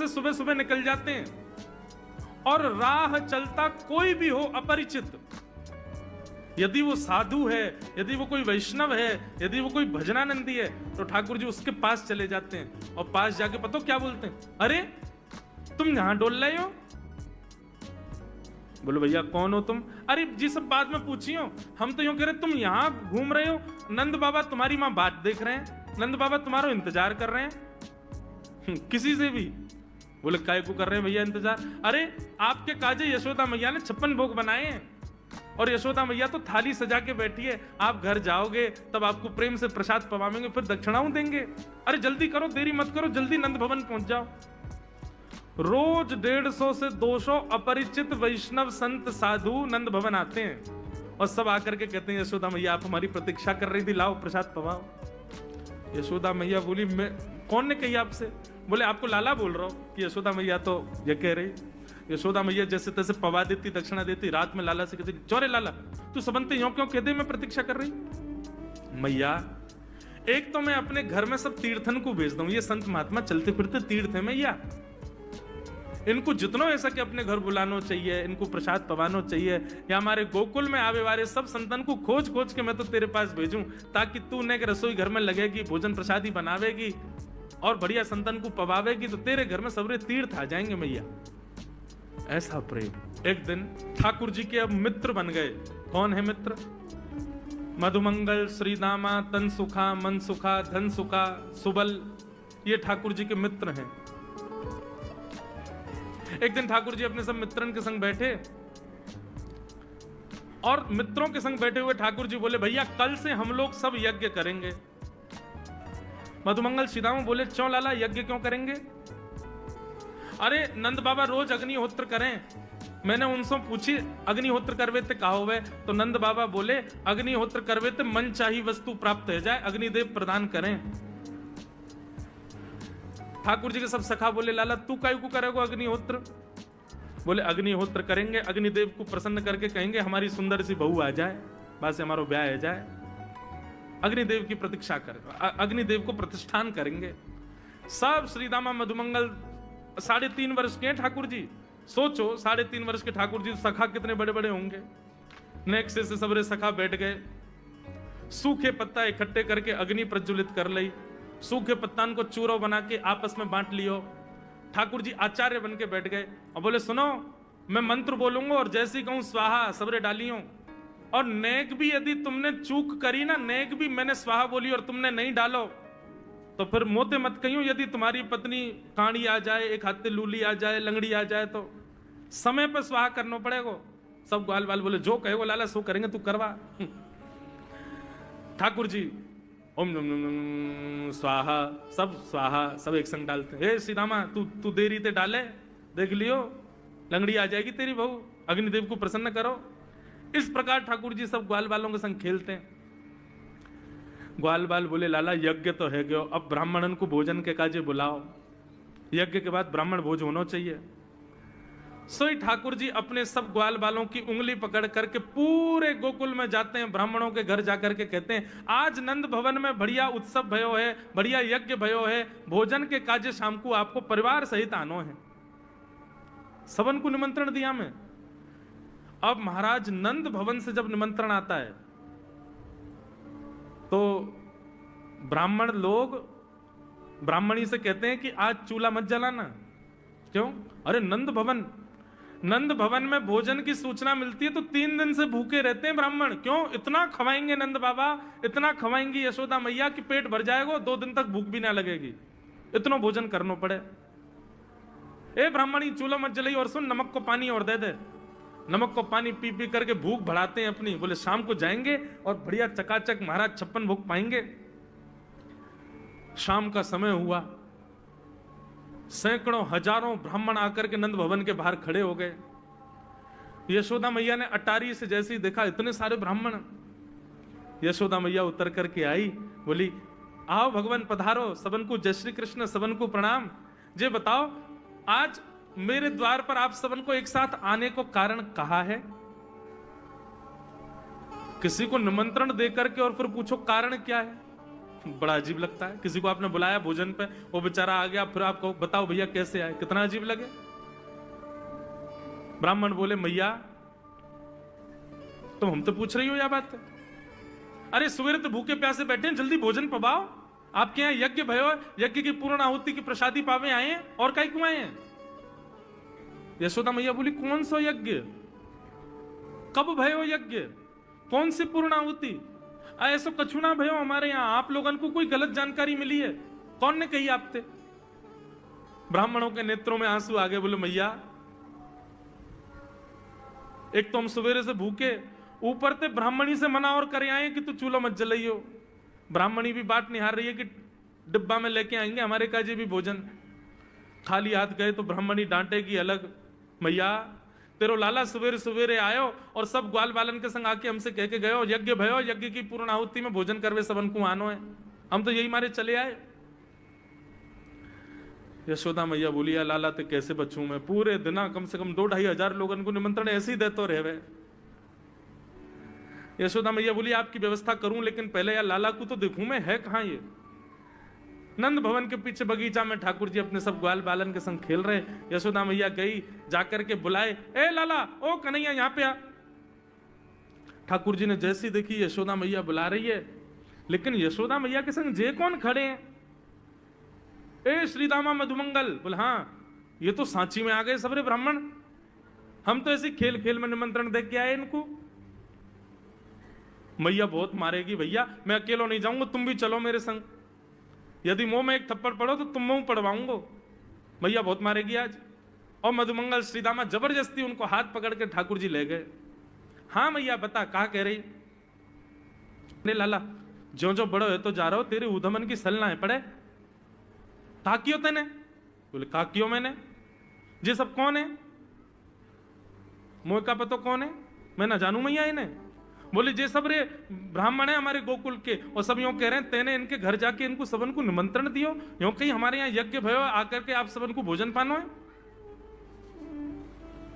से सुबह सुबह निकल जाते हैं, और राह चलता कोई भी हो अपरिचित, यदि वो साधु है, यदि वो कोई वैष्णव है, यदि वो कोई भजनानंदी है, तो ठाकुर जी उसके पास चले जाते हैं और पास जाके पता क्या बोलते हैं, अरे तुम यहां डोल रहे हो? बोलो भैया कौन हो तुम? अरे जी सब बाद में पूछियो, हम तो यूं कह रहे तुम यहां घूम रहे हो, नंद बाबा तुम्हारी मां बात देख रहे हैं, नंद बाबा तुम्हारा इंतजार कर रहे हैं। किसी से भी? बोले काय को कर रहे हैं भैया इंतजार? अरे आपके काजे यशोदा मैया ने 56 भोग बनाए हैं, और यशोदा मैया तो थाली सजा के बैठी है, आप घर जाओगे तब आपको प्रेम से प्रसाद पवाएंगे, फिर दक्षिणाओं देंगे। अरे जल्दी करो, देरी मत करो, जल्दी नंद भवन पहुंच जाओ। रोज 150 से 200 अपरिचित वैष्णव संत साधु नंद भवन आते हैं, और सब आकर के कहते हैं यशोदा मैया आप हमारी प्रतीक्षा कर रही थी, लाओ प्रसाद पवाओ। यशोदा मैया बोली मैं, कौन ने कही आपसे? बोले आपको लाला बोल रहा हूं कि यशोदा मैया तो ये कह रही। यशोदा मैया जैसे तैसे पवा देती, दक्षिणा देती, रात में लाला से कहती चौरे लाला तू सबंते यूं क्यों कह दे, मैं प्रतीक्षा कर रही। मैया एक तो मैं अपने घर में सब तीर्थन को भेज दूं, ये संत महात्मा चलते फिरते तीर्थ है मैया, इनको जितना ऐसा कि अपने घर बुलाना चाहिए, इनको प्रसाद पवाना चाहिए, या हमारे गोकुल में आवे वाले सब संतन को खोज खोज के मैं तो तेरे पास भेजूं, ताकि तू ने रसोई घर में लगेगी, भोजन प्रसादी बनावेगी और बढ़िया संतन को पवावेगी, तो तेरे घर में सबरे तीर्थ आ जाएंगे मैया। ऐसा प्रेम। एक दिन ठाकुर जी के अब मित्र बन गए। कौन है मित्र? मधुमंगल, श्रीदामा, तन सुखा, मन सुखा, धन सुखा, सुबल, ये ठाकुर जी के मित्र हैं। एक दिन ठाकुर जी अपने सब मित्रन के संग बैठे, और मित्रों के संग बैठे हुए ठाकुर जी बोले भैया कल से हम लोग सब यज्ञ करेंगे। मधुमंगल श्रीदामा बोले क्यों लाला, यज्ञ क्यों करेंगे? अरे नंद बाबा रोज अग्निहोत्र करें, मैंने उनसे पूछी अग्निहोत्र करवे ते का होवे, तो नंद बाबा बोले अग्निहोत्र करवे ते मन चाही वस्तु प्राप्त हो जाए, अग्निदेव प्रदान करें। ठाकुर जी के सब सखा बोले लाला तू काय को करेगो अग्निहोत्र? बोले अग्निहोत्र करेंगे, अग्निदेव को प्रसन्न करके कहेंगे हमारी सुंदर सी बहू आ जाए, बस हमारा ब्याह हो जाए, अग्निदेव की प्रतीक्षा कर, अग्निदेव को प्रतिष्ठान करेंगे। सब श्रीदामा मधुमंगल 3.5 वर्ष के ठाकुर जी, सोचो 3.5 वर्ष के ठाकुर जी, सखा कितने बड़े बड़े होंगे। नेक्स्ट से सबरे सखा बैठ गए, सूखे पत्ता इकट्ठे करके अग्नि प्रज्वलित कर ली, सूखे पत्तान को चूरो बना के आपस में बांट लियो। ठाकुर जी आचार्य बन के बैठ गए और बोले सुनो मैं मंत्र बोलूंगा और जैसे ही कहूं स्वाहा सबरे डालियो, और नेक भी यदि तुमने चूक करी ना, नेक भी मैंने स्वाहा बोली और तुमने नहीं डालो तो फिर मोते मत कहियो, यदि तुम्हारी पत्नी कांडी आ जाए, एक हाथे लूली आ जाए, लंगड़ी आ जाए, तो समय पर स्वाहा करना पड़ेगा। सब ग्वाल बाल बोले जो कहेगो लाला सो करेंगे, तू करवा। ठाकुर जी ओम नम नम स्वाहा, सब स्वाहा सब एक संग डालते। हे सीदामा तू देरी ते डाले, देख लियो लंगड़ी आ जाएगी तेरी बहू, अग्निदेव को प्रसन्न करो। इस प्रकार ठाकुर जी सब ग्वाल बालों के संग खेलते हैं। ग्वाल बाल बोले लाला यज्ञ तो है गयो, अब ब्राह्मणन को भोजन के काजे बुलाओ, यज्ञ के बाद ब्राह्मण भोज होना चाहिए। सोई ठाकुर जी अपने सब ग्वाल बालों की उंगली पकड़ करके पूरे गोकुल में जाते हैं, ब्राह्मणों के घर जाकर के कहते हैं आज नंद भवन में बढ़िया उत्सव भयो है, बढ़िया यज्ञ भयो है, भोजन के काजे शाम को आपको परिवार सहित आनो है। सबन को निमंत्रण दिया मैं। अब महाराज नंद भवन से जब निमंत्रण आता है तो ब्राह्मण लोग ब्राह्मणी से कहते हैं कि आज चूल्हा मत जलाना। क्यों? अरे नंद भवन में भोजन की सूचना मिलती है तो 3 दिन से भूखे रहते हैं ब्राह्मण। क्यों? इतना खवाएंगे नंद बाबा, इतना खवाएंगी यशोदा मैया कि पेट भर जाएगा, 2 दिन तक भूख भी ना लगेगी, इतना भोजन करना पड़े। ए ब्राह्मणी चूल्हा मत जलाई, और सुन नमक को पानी और दे दे। नमक को पानी पी पी करके भूख बढ़ाते हैं अपनी। बोले शाम को जाएंगे और बढ़िया चकाचक महाराज 56 भोग पाएंगे। शाम का समय हुआ, सैकड़ों हजारों ब्राह्मण आकर के नंद भवन के बाहर खड़े हो गए। यशोदा मैया ने अटारी से जैसे ही देखा इतने सारे ब्राह्मण, यशोदा मैया उतर करके आई, बोली आओ भगवान पधारो, सबन को जय श्री कृष्ण, सबन को प्रणाम। जे बताओ आज मेरे द्वार पर आप सबन को एक साथ आने को कारण कहा है? किसी को निमंत्रण देकर के और फिर पूछो कारण क्या है? बड़ा अजीब लगता है। किसी को आपने बुलाया भोजन पे, वो बेचारा आ गया, फिर आपको बताओ भैया कैसे आए, कितना अजीब लगे। ब्राह्मण बोले मैया तुम हमसे पूछ रही हो या बात है? अरे सवेरे तो भूखे प्यासे बैठे हैं, जल्दी भोजन पवाओ। आपके यहाँ यज्ञ भयो, यज्ञ की पूर्ण आहुति की प्रसादी पावे आए हैं, और काहे क्यों आए हैं? यशोदा मैया बोली कौन सा यज्ञ, कब भयो यज्ञ, कौन सी पूर्ण आहुति? ऐसा कछु ना भयो हमारे यहाँ, आप लोगों को कोई गलत जानकारी मिली है, कौन ने कही आपसे? ब्राह्मणों के नेत्रों में आंसू आ गए। बोले मैया एक तो हम सवेरे से भूखे, ऊपर से ब्राह्मणी से मना और करे आए कि तू चूल्हा मत जलाइयो। ब्राह्मणी भी बात निहार रही है कि डिब्बा में लेके आएंगे हमारे काजी भी भोजन, खाली हाथ गए तो ब्राह्मणी डांटेगी अलग। मैया तेरो लाला सवेरे सवेरे आयो और सब ग्वाल बालन के संग आके हमसे कह के गयो यज्ञ भयो, यज्ञ की पूर्ण आहुति में भोजन करवे सबन को आनो है, हम तो यही मारे चले आए। यशोदा मैया बोली या लाला ते कैसे बचूं मैं, पूरे दिन कम से कम 2-2.5 हजार लोगों को निमंत्रण ऐसे ही देते रहे। यशोदा मैया बोली आपकी व्यवस्था करूं, लेकिन पहले यार लाला को तो देखूं मैं, है कहां ये? नंद भवन के पीछे बगीचा में ठाकुर जी अपने सब ग्वाल बालन के संग खेल रहे। यशोदा मैया गई, जाकर के बुलाए, ए लाला, ओ कन्हैया यहां पे आ। ठाकुर जी ने जैसी देखी यशोदा मैया बुला रही है, लेकिन यशोदा मैया के संग जे कौन खड़े हैं? ए श्रीदामा मधुमंगल। बोले हाँ ये तो सांची में आ गए सबरे ब्राह्मण, हम तो ऐसे खेल खेल में निमंत्रण दे के आए इनको। मैया बहुत मारेगी, भैया मैं अकेला नहीं जाऊंगा, तुम भी चलो मेरे संग, यदि मुंह में एक थप्पड़ पड़ो तो तुम मुंह पड़वाऊंगा। मैया बहुत मारेगी आज। और मधुमंगल श्रीदामा जबरदस्ती उनको हाथ पकड़ के ठाकुर जी ले गए। हाँ मैया बता कहा कह रही? ने लाला जो जो बड़ो है तो जा रहा हो, तेरे उधमन की सल ना है पड़े, काकियो तेने? बोले काकियो मैंने, ये सब कौन है? मोह का पतो कौन है? मैं ना जानू मैया इन्हें। बोले जे सब रे ब्राह्मण है हमारे गोकुल के, और सब यूं कह रहे हैं तेने इनके घर जाके इनको सबन को निमंत्रण दियो, यूं कहीं हमारे यहाँ यज्ञ भयो आकर के आप सबन को भोजन पानो है।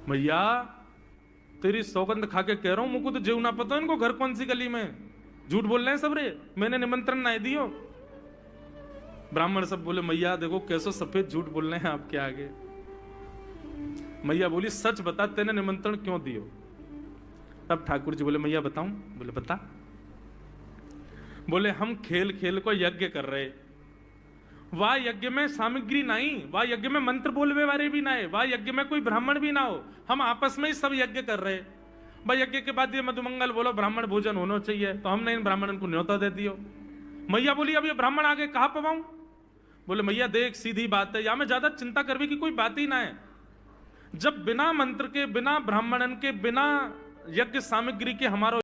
मैया तेरी सौगंध खा के कह रहा हूं, मुझको तो जीव ना पता इनको घर कौन सी गली में, झूठ बोल रहे हैं सब रे, मैंने निमंत्रण ना दियो। ब्राह्मण सब बोले मैया देखो कैसो सफेद झूठ बोल रहे हैं आपके आगे। मैया बोली सच बता तेने निमंत्रण क्यों दियो? तब ठाकुर जी बोले मैया बताऊं? बोले बता। बोले हम खेल खेल को यज्ञ कर रहे, वाह यज्ञ में सामग्री नहीं, वाह यज्ञ में मंत्र बोलवे वाले भी ना है, वाह यज्ञ में कोई ब्राह्मण भी ना हो, हम आपस में ही सब यज्ञ कर रहे। भाई यज्ञ के बाद ये मधुमंगल बोलो ब्राह्मण भोजन होना चाहिए, तो हमने इन ब्राह्मणों को न्योता दे दियो। मैया बोली अब ये ब्राह्मण आगे कहां पवाऊं? बोले मैया देख सीधी बात है, या में ज्यादा चिंता करवे की कोई बात ही ना है। जब बिना मंत्र के, बिना ब्राह्मणन के, बिना यज्ञ सामग्री के हमारा